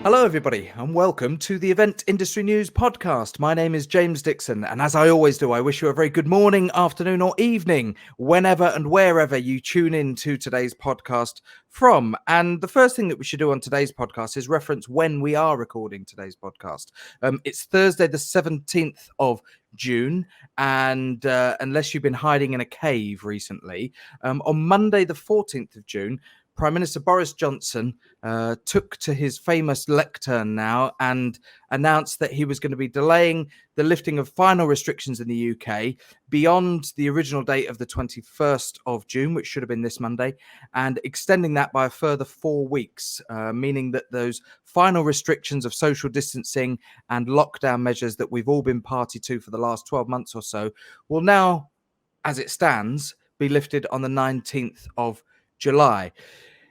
Hello, everybody, and welcome to the Event Industry News podcast. My name is James Dixon, and as I always do, I wish you a very good morning, afternoon, or evening, whenever and wherever you tune in to today's podcast from. And the first thing that we should do on today's podcast is reference when we are recording today's podcast. It's Thursday, the 17th of June, and unless you've been hiding in a cave recently, on Monday, the 14th of June, Prime Minister Boris Johnson took to his famous lectern now and announced that he was going to be delaying the lifting of final restrictions in the UK beyond the original date of the 21st of June, which should have been this Monday, and extending that by a further 4 weeks, meaning that those final restrictions of social distancing and lockdown measures that we've all been party to for the last 12 months or so will now, as it stands, be lifted on the 19th of July.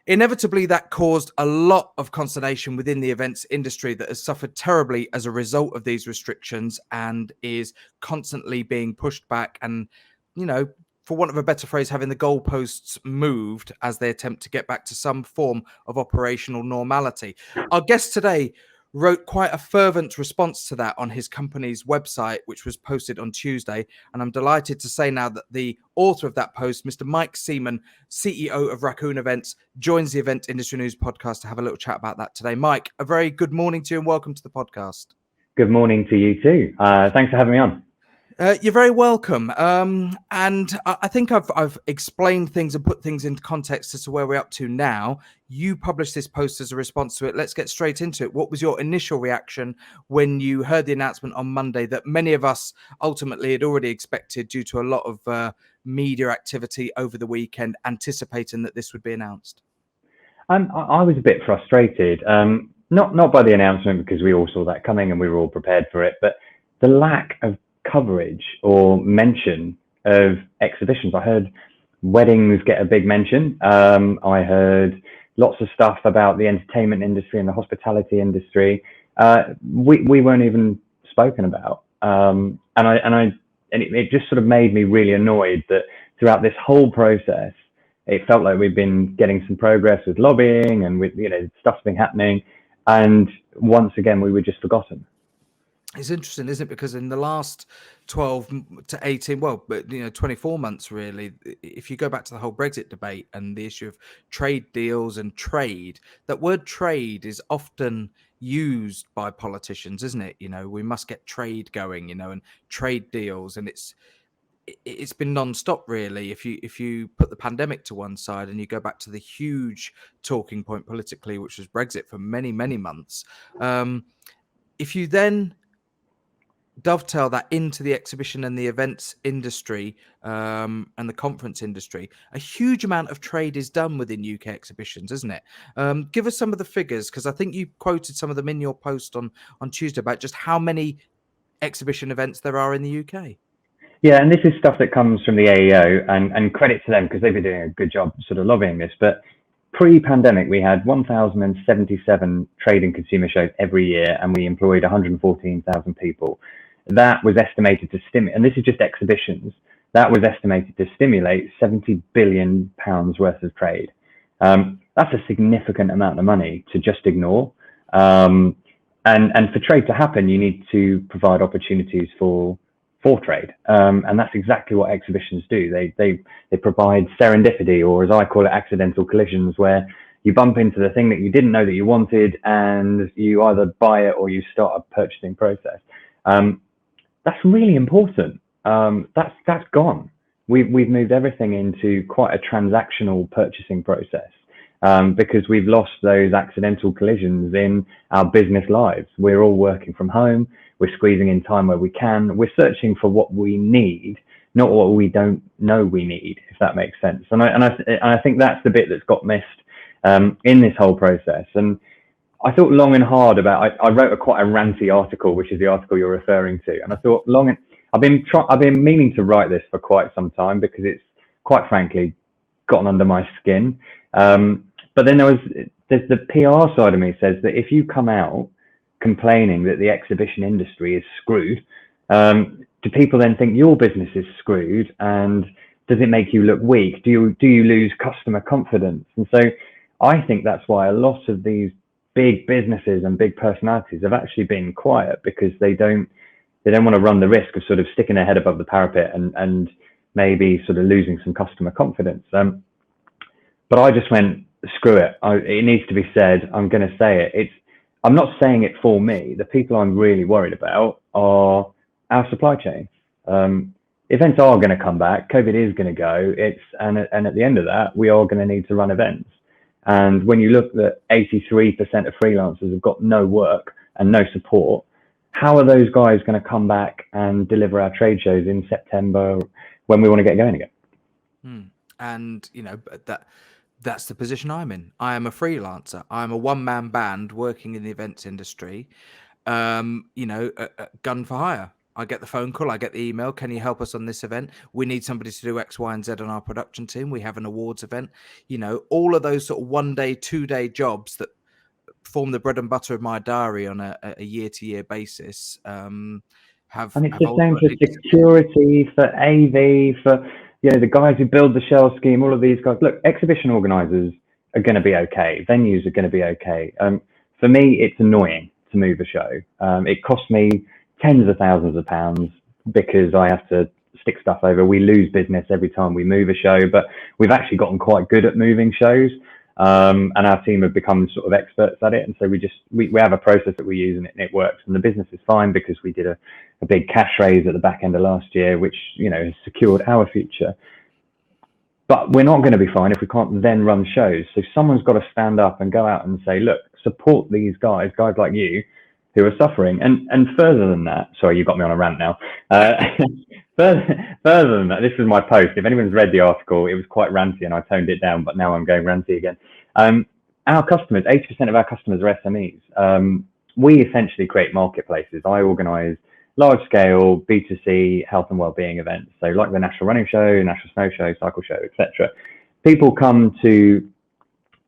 Inevitably, that caused a lot of consternation within the events industry that has suffered terribly as a result of these restrictions and is constantly being pushed back and, for want of a better phrase, having the goalposts moved as they attempt to get back to some form of operational normality. Our guest today wrote quite a fervent response to that on his company's website, which was posted on Tuesday. And I'm delighted to say now that the author of that post, Mr. Mike Seaman, CEO of Raccoon Events, joins the Event Industry News podcast to have a little chat about that today. Mike, a very good morning to you and welcome to the podcast. Good morning to you too. Thanks for having me on. You're very welcome. And I think I've explained things and put things into context as to where we're up to now. You published this post as a response to it. Let's get straight into it. What was your initial reaction when you heard the announcement on Monday that many of us ultimately had already expected due to a lot of media activity over the weekend, anticipating that this would be announced? I was a bit frustrated, not by the announcement because we all saw that coming and we were all prepared for it, but the lack of coverage or mention of exhibitions. I heard weddings get a big mention. I heard lots of stuff about the entertainment industry and the hospitality industry. We weren't even spoken about, and it just sort of made me really annoyed that throughout this whole process, it felt like we've been getting some progress with lobbying and with stuff's been happening, and once again we were just forgotten. It's interesting, isn't it? Because in the last 12 to 18, 24 months, really, if you go back to the whole Brexit debate and the issue of trade deals and trade, that word trade is often used by politicians, isn't it? We must get trade going, and trade deals. And it's been non-stop, really. If you put the pandemic to one side and you go back to the huge talking point politically, which was Brexit for many, many months, if you then dovetail that into the exhibition and the events industry and the conference industry, a huge amount of trade is done within UK exhibitions, isn't it? Give us some of the figures, because I think you quoted some of them in your post on Tuesday about just how many exhibition events there are in the UK. Yeah, and this is stuff that comes from the AEO, and credit to them because they've been doing a good job sort of lobbying this. But pre-pandemic, we had 1,077 trade and consumer shows every year, and we employed 114,000 people. That was estimated to stimulate, and this is just exhibitions, that was estimated to stimulate £70 billion worth of trade. That's a significant amount of money to just ignore. And for trade to happen, you need to provide opportunities for trade. And that's exactly what exhibitions do. They provide serendipity, or as I call it, accidental collisions, where you bump into the thing that you didn't know that you wanted and you either buy it or you start a purchasing process. That's really important. That's gone. We've moved everything into quite a transactional purchasing process because we've lost those accidental collisions in our business lives. We're all working from home. We're squeezing in time where we can. We're searching for what we need, not what we don't know we need, if that makes sense. And I think that's the bit that's got missed in this whole process. And I thought long and hard about. I wrote quite a ranty article, which is the article you're referring to. And I thought I've been meaning to write this for quite some time because it's quite frankly gotten under my skin. But then there's the PR side of me says that if you come out complaining that the exhibition industry is screwed, do people then think your business is screwed? And does it make you look weak? Do you lose customer confidence? And so I think that's why a lot of these big businesses and big personalities have actually been quiet because they don't want to run the risk of sort of sticking their head above the parapet and maybe sort of losing some customer confidence. But I just went, screw it. It needs to be said. I'm going to say it. I'm not saying it for me. The people I'm really worried about are our supply chain. Events are going to come back. COVID is going to go. And at the end of that, we are going to need to run events. And when you look at 83% of freelancers have got no work and no support, how are those guys going to come back and deliver our trade shows in September when we want to get going again? And that's the position I'm in. I am a freelancer. I'm a one-man band working in the events industry. Gun for hire. I get the phone call, I get the email. Can you help us on this event? We need somebody to do X, Y, and Z on our production team. We have an awards event. All of those sort of 1 day, 2 day jobs that form the bread and butter of my diary on a year-to-year basis. And it's the same for security, for AV, for the guys who build the shell scheme. All of these guys. Look, exhibition organisers are going to be okay. Venues are going to be okay. For me, it's annoying to move a show. It costs me tens of thousands of pounds because I have to stick stuff over. We lose business every time we move a show, but we've actually gotten quite good at moving shows. And our team have become sort of experts at it. And so we have a process that we use and it works. And the business is fine because we did a big cash raise at the back end of last year, which, has secured our future. But we're not going to be fine if we can't then run shows. So someone's got to stand up and go out and say, look, support these guys like you who are suffering. And further than that, sorry, you got me on a rant now. Further than that, this is my post. If anyone's read the article, it was quite ranty and I toned it down, but now I'm going ranty again. Our customers, 80% of our customers are SMEs. We essentially create marketplaces. I organise large-scale B2C health and wellbeing events. So like the National Running Show, National Snow Show, Cycle Show, etc. People come to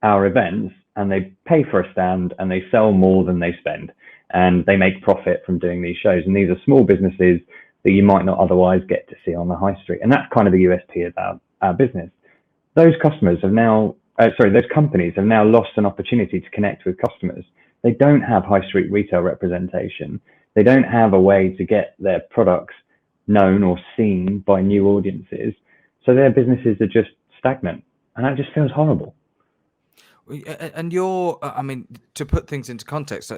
our events and they pay for a stand and they sell more than they spend. And they make profit from doing these shows. And these are small businesses that you might not otherwise get to see on the high street. And that's kind of the USP of our business. Those companies have now lost an opportunity to connect with customers. They don't have high street retail representation. They don't have a way to get their products known or seen by new audiences. So their businesses are just stagnant. And that just feels horrible. And to put things into context,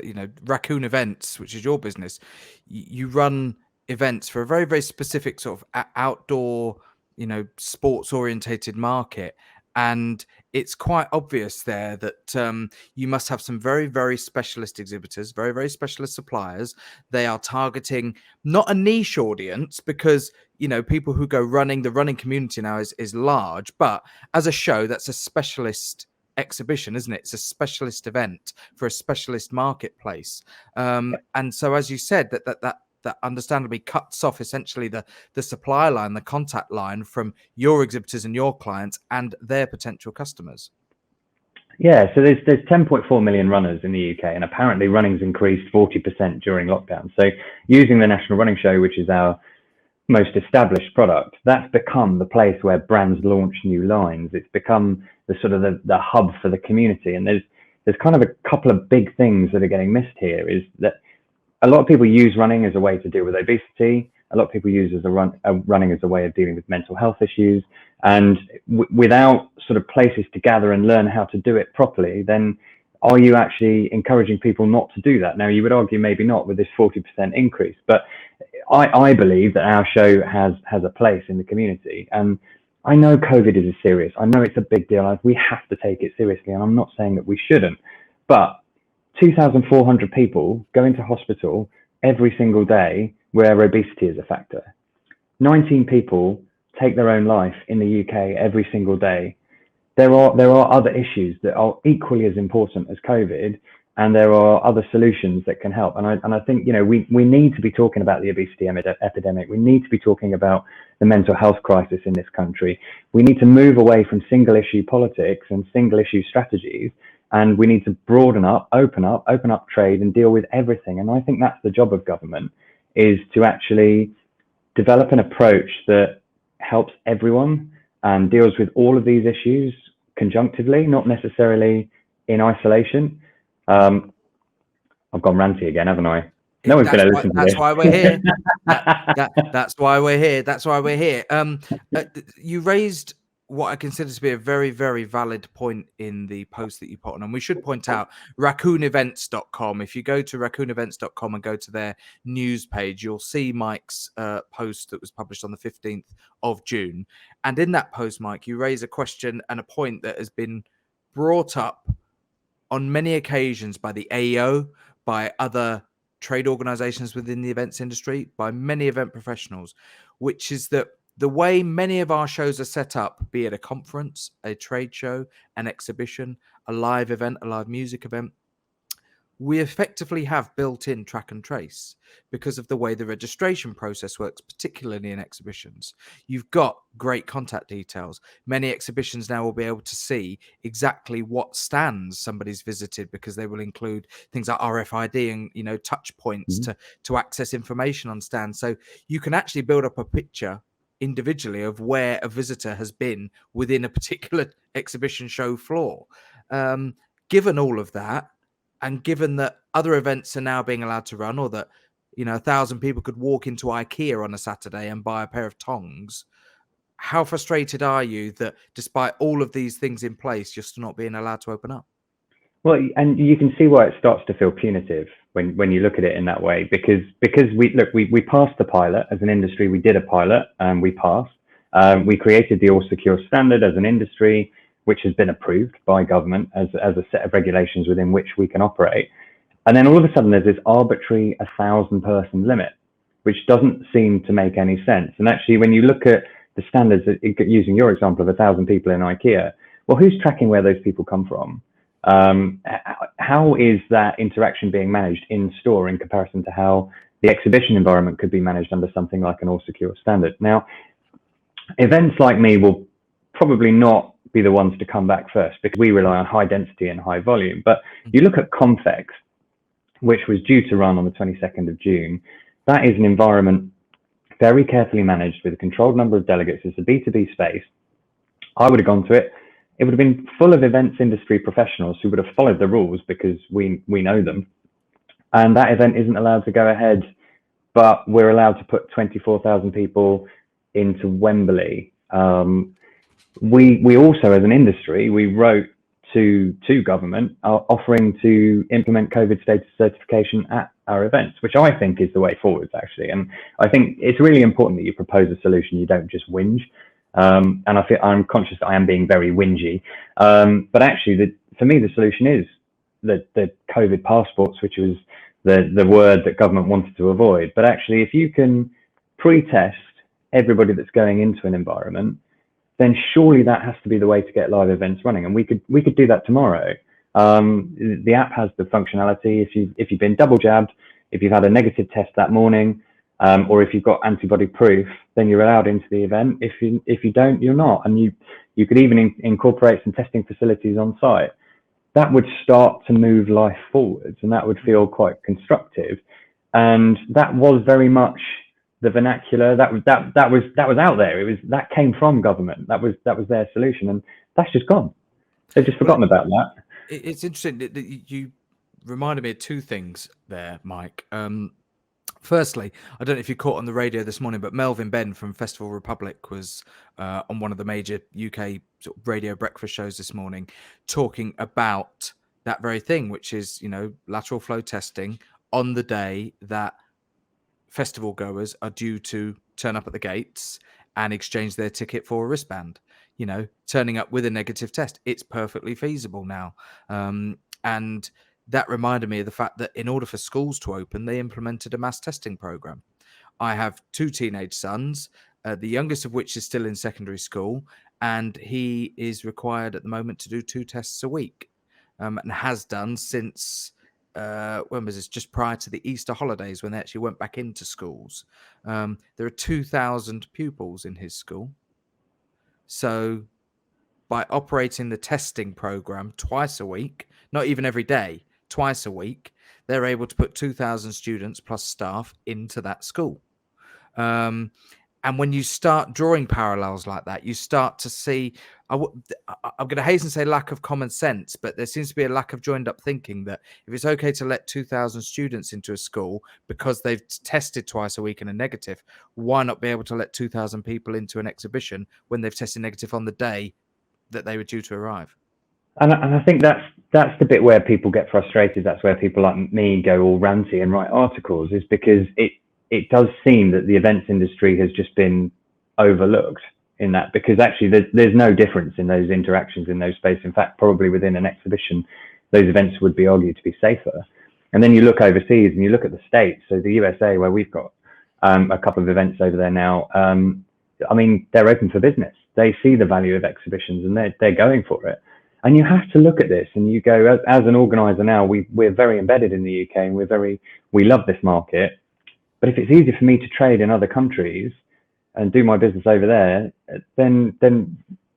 Raccoon Events, which is your business, you run events for a very, very specific sort of outdoor, sports orientated market. And it's quite obvious there that you must have some very, very specialist exhibitors, very, very specialist suppliers. They are targeting not a niche audience because, people who go running, the running community now is large, but as a show, that's a specialist exhibition, isn't it? It's a specialist event for a specialist marketplace. And so, as you said, that understandably cuts off essentially the supply line, the contact line from your exhibitors and your clients and their potential customers. Yeah, so there's 10.4 million runners in the UK, and apparently running's increased 40% during lockdown. So using the National Running Show, which is our most established product, that's become the place where brands launch new lines. It's become the sort of the hub for the community. And there's kind of a couple of big things that are getting missed here. Is that a lot of people use running as a way to deal with obesity. A lot of people use running as a way of dealing with mental health issues. And without sort of places to gather and learn how to do it properly, then are you actually encouraging people not to do that? Now, you would argue maybe not with this 40% increase, but I believe that our show has a place in the community. And I know COVID is serious. I know it's a big deal. We have to take it seriously. And I'm not saying that we shouldn't, but 2,400 people go into hospital every single day where obesity is a factor. 19 people take their own life in the UK every single day. There are other issues that are equally as important as COVID, and there are other solutions that can help. And I think we need to be talking about the obesity epidemic. We need to be talking about the mental health crisis in this country. We need to move away from single issue politics and single issue strategies, and we need to broaden up, open up trade and deal with everything. And I think that's the job of government, is to actually develop an approach that helps everyone and deals with all of these issues conjunctively, not necessarily in isolation. I've gone ranty again, haven't I? No one's going to listen to That's this. why we're here. That's why we're here. That's why we're here. You raised what I consider to be a very, very valid point in the post that you put on. And we should point out raccoonevents.com. If you go to raccoonevents.com and go to their news page, you'll see Mike's post that was published on the 15th of June. And in that post, Mike, you raise a question and a point that has been brought up on many occasions by the AEO, by other trade organizations within the events industry, by many event professionals, which is that the way many of our shows are set up, be it a conference, a trade show, an exhibition, a live event, a live music event, we effectively have built-in track and trace because of the way the registration process works, particularly in exhibitions. You've got great contact details. Many exhibitions now will be able to see exactly what stands somebody's visited because they will include things like RFID and touch points to access information on stands. So you can actually build up a picture individually of where a visitor has been within a particular exhibition show floor. Given all of that, and given that other events are now being allowed to run, or that 1,000 people could walk into IKEA on a Saturday and buy a pair of tongs, how frustrated are you that despite all of these things in place, you're still not being allowed to open up? Well, and you can see why it starts to feel punitive when you look at it in that way, because we passed the pilot as an industry. We did a pilot and we passed. We created the All Secure standard as an industry, which has been approved by government as a set of regulations within which we can operate. And then all of a sudden there's this arbitrary 1,000-person limit, which doesn't seem to make any sense. And actually, when you look at the standards, using your example of 1,000 people in IKEA, well, who's tracking where those people come from? How is that interaction being managed in store in comparison to how the exhibition environment could be managed under something like an All Secure standard? Now, events like me will probably not be the ones to come back first because we rely on high density and high volume. But you look at Confex, which was due to run on the 22nd of June. That is an environment very carefully managed with a controlled number of delegates. It's a B2B space. I would have gone to it. It would have been full of events industry professionals who would have followed the rules because we know them. And that event isn't allowed to go ahead, but we're allowed to put 24,000 people into Wembley. We also, as an industry, we wrote to government offering to implement COVID status certification at our events, which I think is the way forward, actually. And I think it's really important that you propose a solution. You don't just whinge. And I'm conscious that I am being very whingy. But actually, for me, the solution is the COVID passports, which was the word that government wanted to avoid. But actually, if you can pre-test everybody that's going into an environment, then surely that has to be the way to get live events running. And we could do that tomorrow. The app has the functionality. If you've been double jabbed, if you've had a negative test that morning, or if you've got antibody proof, then you're allowed into the event. If you don't, you're not. And you could even incorporate some testing facilities on site. That would start to move life forwards, and that would feel quite constructive. And that was very much the vernacular that was out there. That came from government. That was their solution, and that's just gone. They've just forgotten about that. It's interesting that you reminded me of two things there, Mike. Firstly, I don't know if you caught on the radio this morning, but Melvin Benn from Festival Republic was on one of the major UK sort of radio breakfast shows this morning, talking about that very thing, which is lateral flow testing on the day that festival goers are due to turn up at the gates and exchange their ticket for a wristband. Turning up with a negative test, it's perfectly feasible now. And that reminded me of the fact that in order for schools to open, they implemented a mass testing program. I have two teenage sons, the youngest of which is still in secondary school, and he is required at the moment to do 2 tests a week, and has done since when was this? Just prior to the Easter holidays, when they actually went back into schools. There are 2,000 pupils in his school. So by operating the testing program twice a week, not even every day, twice a week, they're able to put 2,000 students plus staff into that school. And when you start drawing parallels like that, you start to see, I'm going to hasten to say lack of common sense, but there seems to be a lack of joined up thinking that if it's okay to let 2,000 students into a school because they've tested twice a week and are negative, why not be able to let 2,000 people into an exhibition when they've tested negative on the day that they were due to arrive? And I think that's the bit where people get frustrated. That's where people like me go all ranty and write articles, is because it does seem that the events industry has just been overlooked in that, because actually there's no difference in those interactions in those spaces. In fact, probably within an exhibition, those events would be argued to be safer. And then you look overseas and you look at the States, so the USA, where we've got a couple of events over there now. I mean, they're open for business. They see the value of exhibitions and they're going for it. And you have to look at this and you go, as an organizer now, we're very embedded in the UK and we love this market. But if it's easier for me to trade in other countries and do my business over there, then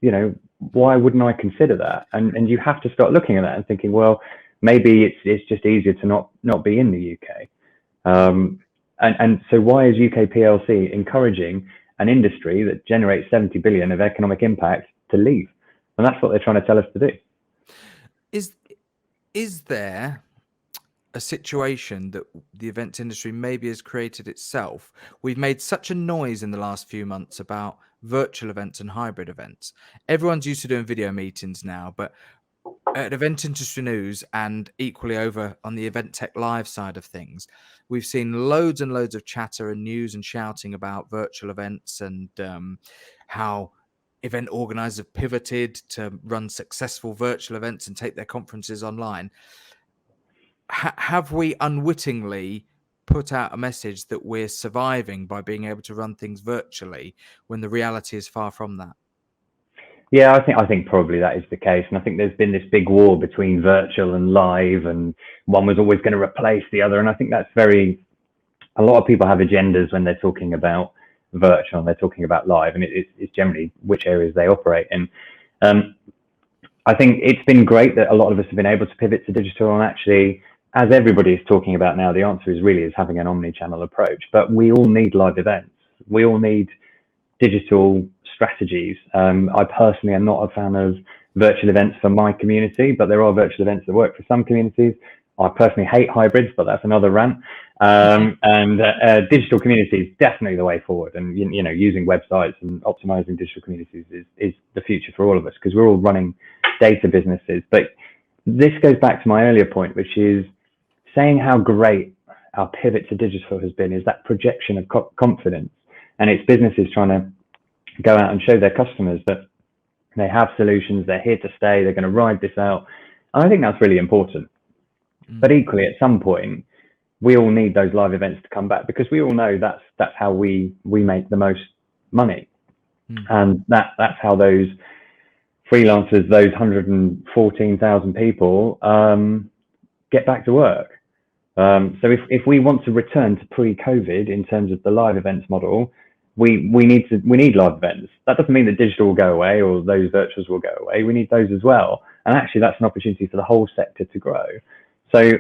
you know, why wouldn't I consider that? And you have to start looking at that and thinking, well, maybe it's just easier to not be in the UK. And so why is UK PLC encouraging an industry that generates 70 billion of economic impact to leave? And that's what they're trying to tell us to do. Is there a situation that the events industry maybe has created itself? We've made such a noise in the last few months about virtual events and hybrid events. Everyone's used to doing video meetings now, but at Event Industry News and equally over on the Event Tech Live side of things, we've seen loads and loads of chatter and news and shouting about virtual events and how event organizers have pivoted to run successful virtual events and take their conferences online. Have we unwittingly put out a message that we're surviving by being able to run things virtually when the reality is far from that? Yeah, I think probably that is the case. And I think there's been this big war between virtual and live, and one was always going to replace the other. And I think that's a lot of people have agendas when they're talking about virtual and they're talking about live, and it's generally which areas they operate in. I think it's been great that a lot of us have been able to pivot to digital, and actually, as everybody is talking about now, the answer is having an omni-channel approach. But we all need live events. We all need digital strategies. I personally am not a fan of virtual events for my community, but there are virtual events that work for some communities. I personally hate hybrids, but that's another rant. Digital communities definitely the way forward. And you know, using websites and optimizing digital communities is the future for all of us, because we're all running data businesses. But this goes back to my earlier point, which is saying how great our pivot to digital has been, is that projection of confidence. And it's businesses trying to go out and show their customers that they have solutions, they're here to stay, they're going to ride this out. And I think that's really important. But equally, at some point, we all need those live events to come back, because we all know that's how we make the most money. And that's how those freelancers, those 114,000 people, get back to work. So if we want to return to pre-COVID in terms of the live events model, we need live events. That doesn't mean that digital will go away or those virtuals will go away. We need those as well. And actually, that's an opportunity for the whole sector to grow. So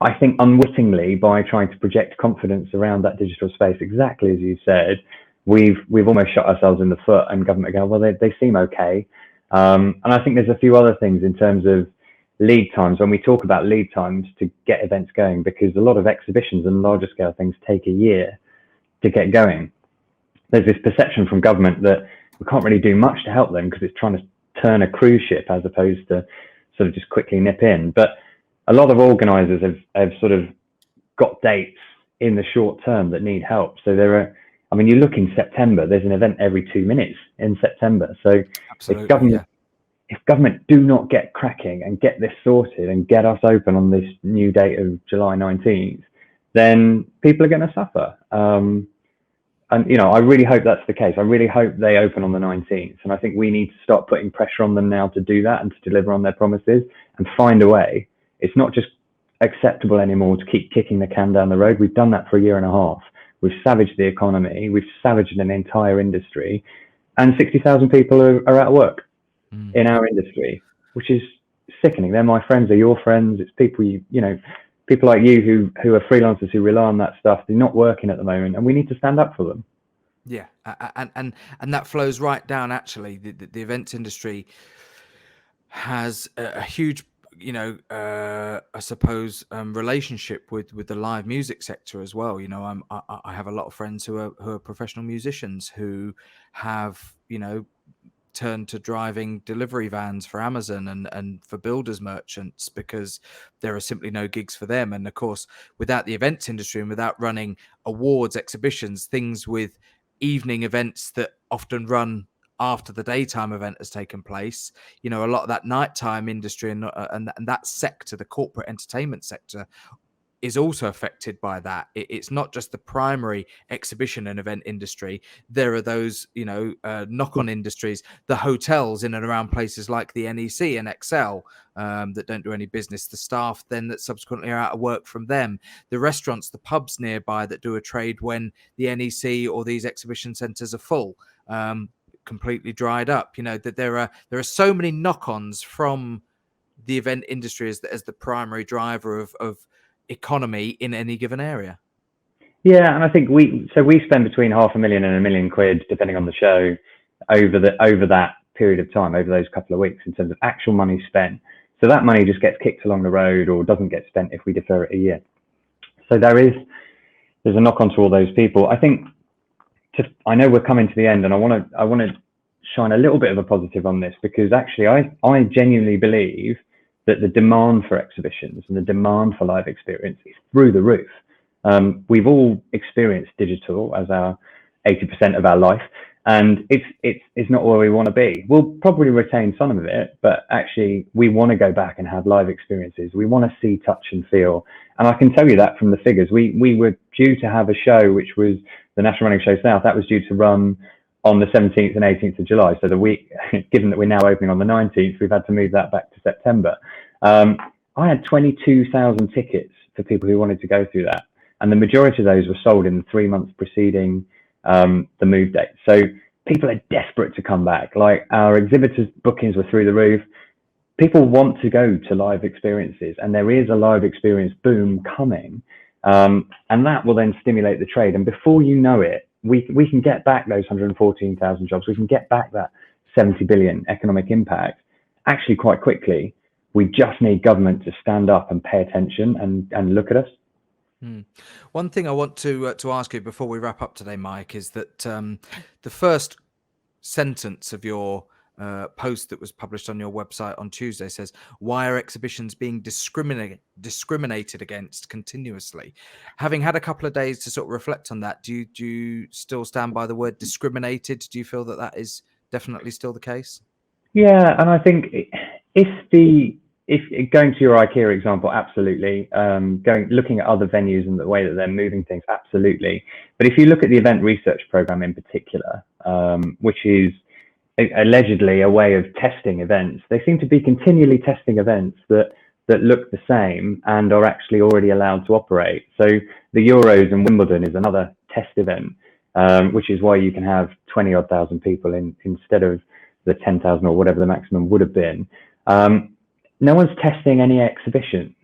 I think unwittingly, by trying to project confidence around that digital space, exactly as you said, we've almost shot ourselves in the foot, and government go, well, they seem okay. And I think there's a few other things in terms of lead times, when we talk about lead times to get events going, because a lot of exhibitions and larger scale things take a year to get going. There's this perception from government that we can't really do much to help them because it's trying to turn a cruise ship as opposed to sort of just quickly nip in. But a lot of organisers have sort of got dates in the short term that need help. So there are, I mean, you look in September, there's an event every 2 minutes in September. So if government do not get cracking and get this sorted and get us open on this new date of July 19th, then people are going to suffer. And, you know, I really hope that's the case. I really hope they open on the 19th. And I think we need to start putting pressure on them now to do that and to deliver on their promises and find a way. It's not just acceptable anymore to keep kicking the can down the road. We've done that for a year and a half. We've savaged the economy. We've savaged an entire industry. And 60,000 people are out of work in our industry, which is sickening. They're my friends, they're your friends. It's people, you know, people like you who are freelancers who rely on that stuff. They're not working at the moment, and we need to stand up for them. Yeah, and that flows right down. Actually, the events industry has a huge, I suppose, relationship with the live music sector as well. I have a lot of friends who are professional musicians who have, turned to driving delivery vans for Amazon and for builders merchants because there are simply no gigs for them. And of course, without the events industry and without running awards, exhibitions, things with evening events that often run after the daytime event has taken place, a lot of that nighttime industry and that sector, the corporate entertainment sector, is also affected by that. It's not just the primary exhibition and event industry. There are those, knock-on industries, the hotels in and around places like the NEC and Excel that don't do any business, the staff then that subsequently are out of work from them, the restaurants, the pubs nearby that do a trade when the NEC or these exhibition centres are full, completely dried up. That there are so many knock-ons from the event industry as the primary driver of economy in any given area. Yeah, and I think we spend between £500,000 and £1,000,000, depending on the show, over that period of time, over those couple of weeks, in terms of actual money spent. So that money just gets kicked along the road or doesn't get spent if we defer it a year. So there's a knock on to all those people. I think I know we're coming to the end, and I want to shine a little bit of a positive on this, because actually I genuinely believe that the demand for exhibitions and the demand for live experience is through the roof. We've all experienced digital as our 80% of our life, and it's not where we want to be. We'll probably retain some of it, but actually we want to go back and have live experiences. We want to see, touch and feel. And I can tell you that from the figures. We were due to have a show, which was the National Running Show South. That was due to run on the 17th and 18th of July. So the week, given that we're now opening on the 19th, we've had to move that back to September. I had 22,000 tickets for people who wanted to go through that. And the majority of those were sold in the 3 months preceding the move date. So people are desperate to come back. Like, our exhibitors' bookings were through the roof. People want to go to live experiences, and there is a live experience boom coming. And that will then stimulate the trade. And before you know it, we can get back those 114,000 jobs. We can get back that 70 billion economic impact actually quite quickly. We just need government to stand up and pay attention and look at us. One thing I want to ask you before we wrap up today, Mike, is that the first sentence of your post that was published on your website on Tuesday says, "Why are exhibitions being discriminated against continuously?" Having had a couple of days to sort of reflect on that, do you still stand by the word discriminated? Do you feel that is definitely still the case? Yeah, and I think if going to your IKEA example, absolutely. Looking at other venues and the way that they're moving things, absolutely. But if you look at the event research program in particular, which is allegedly a way of testing events, they seem to be continually testing events that look the same and are actually already allowed to operate. So the Euros and Wimbledon is another test event, which is why you can have 20-odd thousand people instead of the 10,000 or whatever the maximum would have been. No one's testing any exhibitions,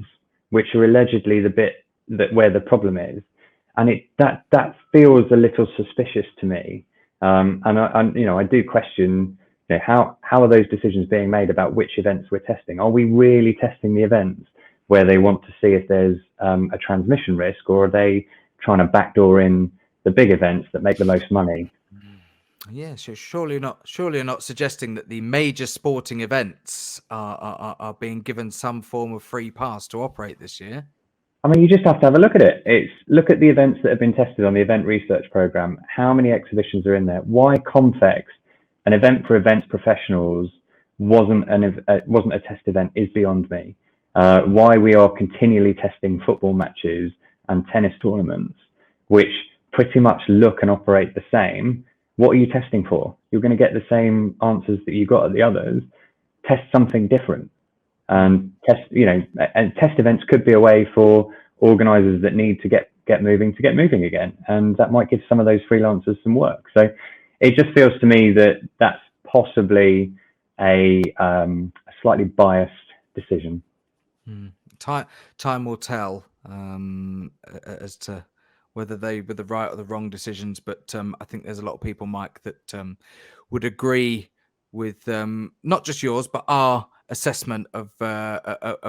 which are allegedly the bit where the problem is, and that feels a little suspicious to me. And I do question, how are those decisions being made about which events we're testing? Are we really testing the events where they want to see if there's a transmission risk, or are they trying to backdoor in the big events that make the most money? Yeah, so surely you're not suggesting that the major sporting events are being given some form of free pass to operate this year. I mean, you just have to have a look at it. Look at the events that have been tested on the event research program. How many exhibitions are in there? Why Convex, an event for events professionals, wasn't a test event is beyond me. Why we are continually testing football matches and tennis tournaments, which pretty much look and operate the same. What are you testing for? You're going to get the same answers that you got at the others. Test something different. And test events could be a way for organisers that need to get moving again, and that might give some of those freelancers some work. So it just feels to me that that's possibly a slightly biased decision. Time will tell as to whether they were the right or the wrong decisions. But I think there's a lot of people, Mike, that would agree with not just yours, but our assessment of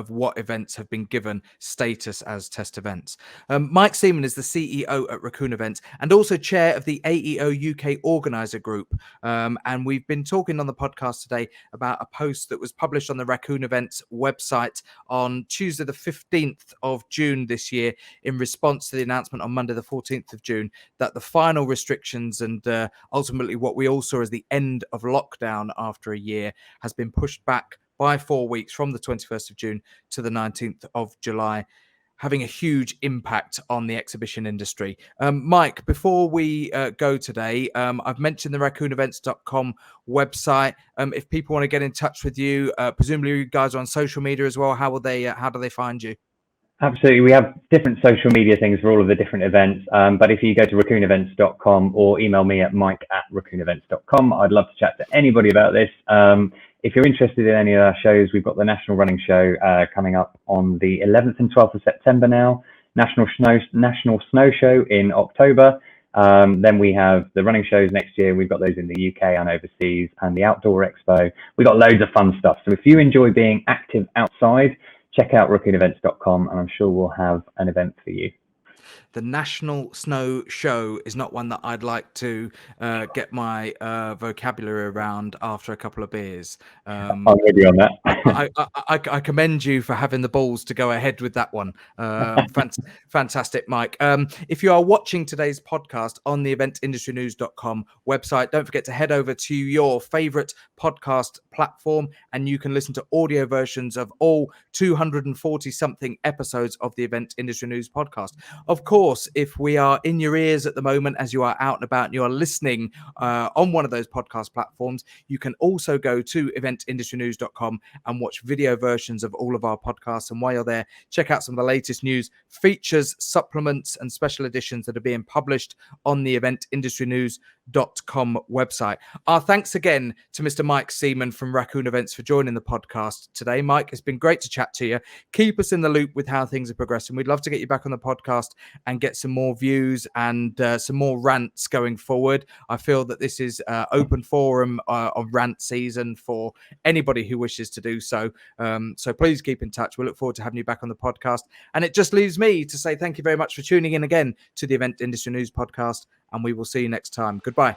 what events have been given status as test events. Mike Seaman is the CEO at Raccoon Events and also chair of the AEO UK Organiser Group. And we've been talking on the podcast today about a post that was published on the Raccoon Events website on Tuesday, the 15th of June this year, in response to the announcement on Monday, the 14th of June, that the final restrictions and ultimately what we all saw as the end of lockdown after a year has been pushed back by 4 weeks from the 21st of June to the 19th of July, having a huge impact on the exhibition industry. Mike, before we go today, I've mentioned the raccoonevents.com website. If people want to get in touch with you, presumably you guys are on social media as well. How do they find you? Absolutely. We have different social media things for all of the different events. But if you go to raccoonevents.com or email me at mike@raccoonevents.com, I'd love to chat to anybody about this. If you're interested in any of our shows, we've got the National Running Show coming up on the 11th and 12th of September now, National Snow Show in October. Then we have the running shows next year. We've got those in the UK and overseas, and the Outdoor Expo. We've got loads of fun stuff. So if you enjoy being active outside, check out raccoonevents.com, and I'm sure we'll have an event for you. The National Snow Show is not one that I'd like to get my vocabulary around after a couple of beers. I'm with you on that. I commend you for having the balls to go ahead with that one. Fantastic, Mike. If you are watching today's podcast on the eventindustrynews.com website, don't forget to head over to your favorite podcast platform, and you can listen to audio versions of all 240 something episodes of the Event Industry News podcast. Of course, if we are in your ears at the moment as you are out and about and you are listening on one of those podcast platforms, you can also go to eventindustrynews.com and watch video versions of all of our podcasts. And while you're there, check out some of the latest news, features, supplements, and special editions that are being published on the eventindustrynews.com website. Our thanks again to Mr. Mike Seaman from Raccoon Events for joining the podcast today. Mike, it's been great to chat to you. Keep us in the loop with how things are progressing. We'd love to get you back on the podcast and get some more views and some more rants going forward. I feel that this is open forum of rant season for anybody who wishes to do so. So please keep in touch. We look forward to having you back on the podcast. And it just leaves me to say thank you very much for tuning in again to the Event Industry News podcast, and we will see you next time. Goodbye.